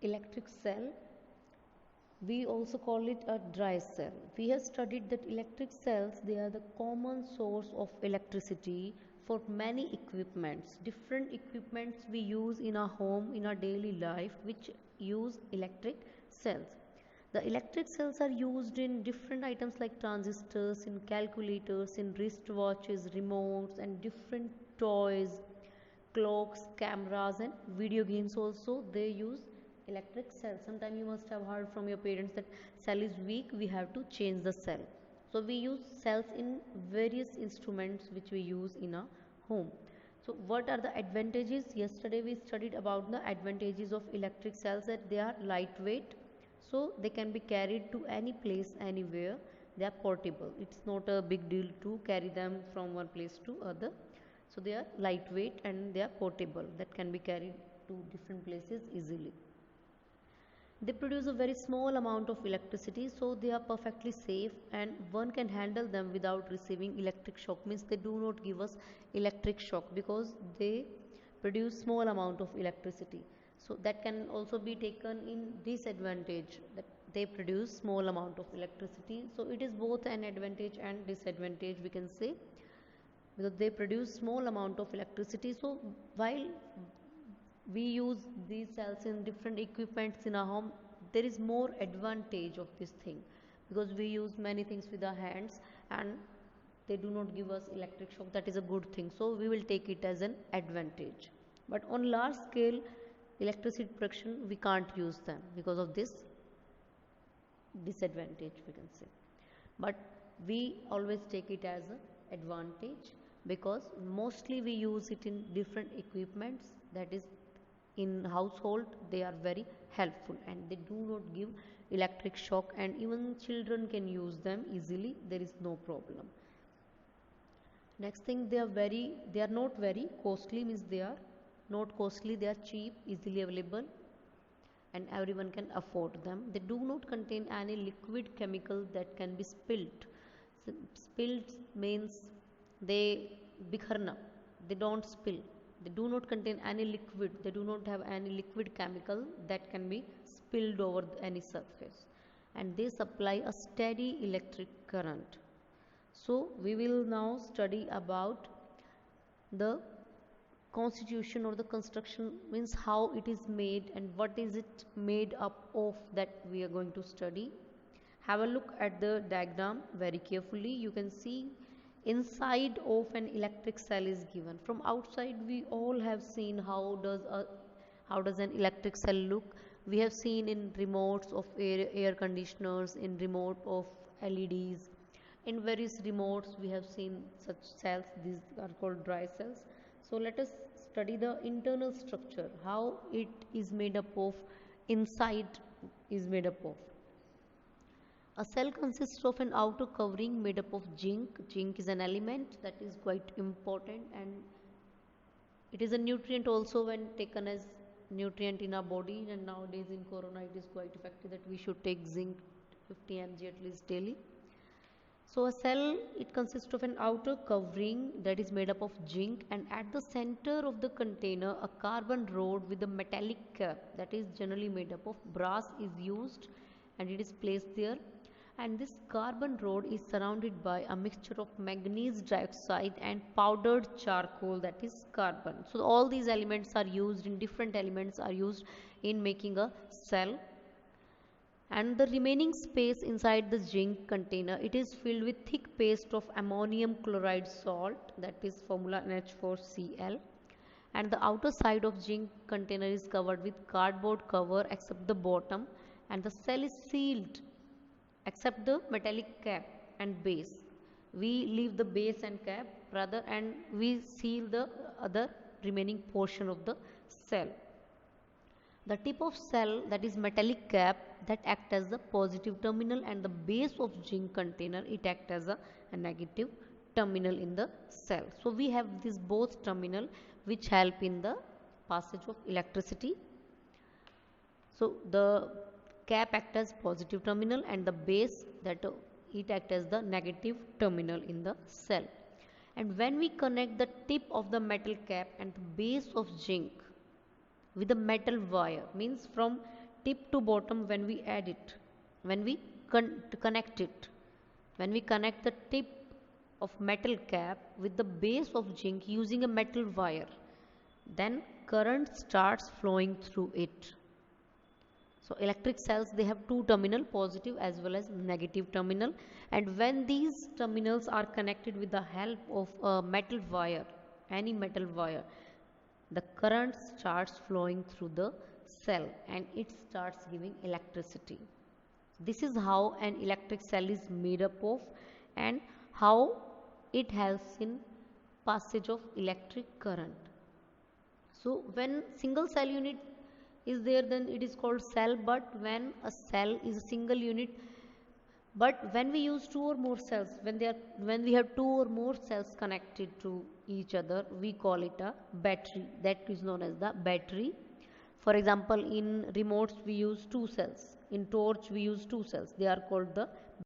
electric cell. We also call it a dry cell. We have studied that electric cells, they are the common source of electricity for many equipments. Different equipments we use in our home, in our daily life, which use electric cells. The electric cells are used in different items like transistors, in calculators, in wristwatches, remotes, and different toys, clocks, cameras, and video games also. They use electric cell. Sometime you must have heard from your parents that cell is weak, we have to change the cell. So we use cells in various instruments which we use in a home. So what are the advantages? Yesterday we studied about the advantages of electric cells, that they are lightweight, so they can be carried to any place, anywhere. They are portable. It's not a big deal to carry them from one place to other. So they are lightweight and they are portable, that can be carried to different places easily. They produce a very small amount of electricity, so they are perfectly safe and one can handle them without receiving electric shock. Means they do not give us electric shock because they produce small amount of electricity. So that can also be taken in disadvantage, that they produce small amount of electricity. So it is both an advantage and disadvantage, we can say, because they produce small amount of electricity. So while we use these cells in different equipments in our home, there is more advantage of this thing, because we use many things with our hands and they do not give us electric shock. That is a good thing, so we will take it as an advantage. But on large scale electricity production, we can't use them because of this disadvantage, we can say. But we always take it as an advantage, because mostly we use it in different equipments, that is in household. They are very helpful and they do not give electric shock, and even children can use them easily, there is no problem. Next thing, they are not very costly. Means they are not costly, they are cheap, easily available, and everyone can afford them. They do not contain any liquid chemical that can be spilled. So, spilled means they bikharna, they don't spill. They do not contain any liquid, they do not have any liquid chemical that can be spilled over any surface, and they supply a steady electric current. So we will now study about the constitution or the construction, means how it is made and what is it made up of, that we are going to study. Have a look at the diagram very carefully. You can see inside of an electric cell is given. From outside we all have seen how does an electric cell look. We have seen in remotes of air conditioners, in remote of LEDs, in various remotes we have seen such cells. These are called dry cells. So let us study the internal structure, how it is made up of, inside is made up of. A cell consists of an outer covering made up of zinc. Zinc is an element that is quite important, and it is a nutrient also when taken as nutrient in our body, and nowadays in corona it is quite effective that we should take zinc 50 mg at least daily. So a cell, it consists of an outer covering that is made up of zinc, and at the center of the container a carbon rod with a metallic cap that is generally made up of brass is used, and it is placed there. And this carbon rod is surrounded by a mixture of manganese dioxide and powdered charcoal, that is carbon. So all these elements are used in different elements are used in making a cell. And the remaining space inside the zinc container, it is filled with thick paste of ammonium chloride salt, that is formula NH4Cl. And the outer side of zinc container is covered with cardboard cover except the bottom, and the cell is sealed except the metallic cap and base. We leave the base and cap rather, and we seal the other remaining portion of the cell. The tip of cell, that is metallic cap, that act as the positive terminal, and the base of zinc container, it act as a negative terminal in the cell. So we have these both terminal which help in the passage of electricity. So the cap act as positive terminal and the base, that it act as the negative terminal in the cell. And when we connect the tip of the metal cap and the base of zinc with a metal wire, means from tip to bottom when we add it, when we connect it. When we connect the tip of metal cap with the base of zinc using a metal wire, then current starts flowing through it. So electric cells, they have two terminal, positive as well as negative terminal, and when these terminals are connected with the help of a metal wire, any metal wire, the current starts flowing through the cell and it starts giving electricity. This is how an electric cell is made up of and how it helps in passage of electric current. So when single cell unit is there, then it is called cell, but when a cell is a single unit, but when we use two or more cells, when we have two or more cells connected to each other, we call it a battery. That is known as the battery. For example, in remotes we use two cells, in torch we use two cells, they are called the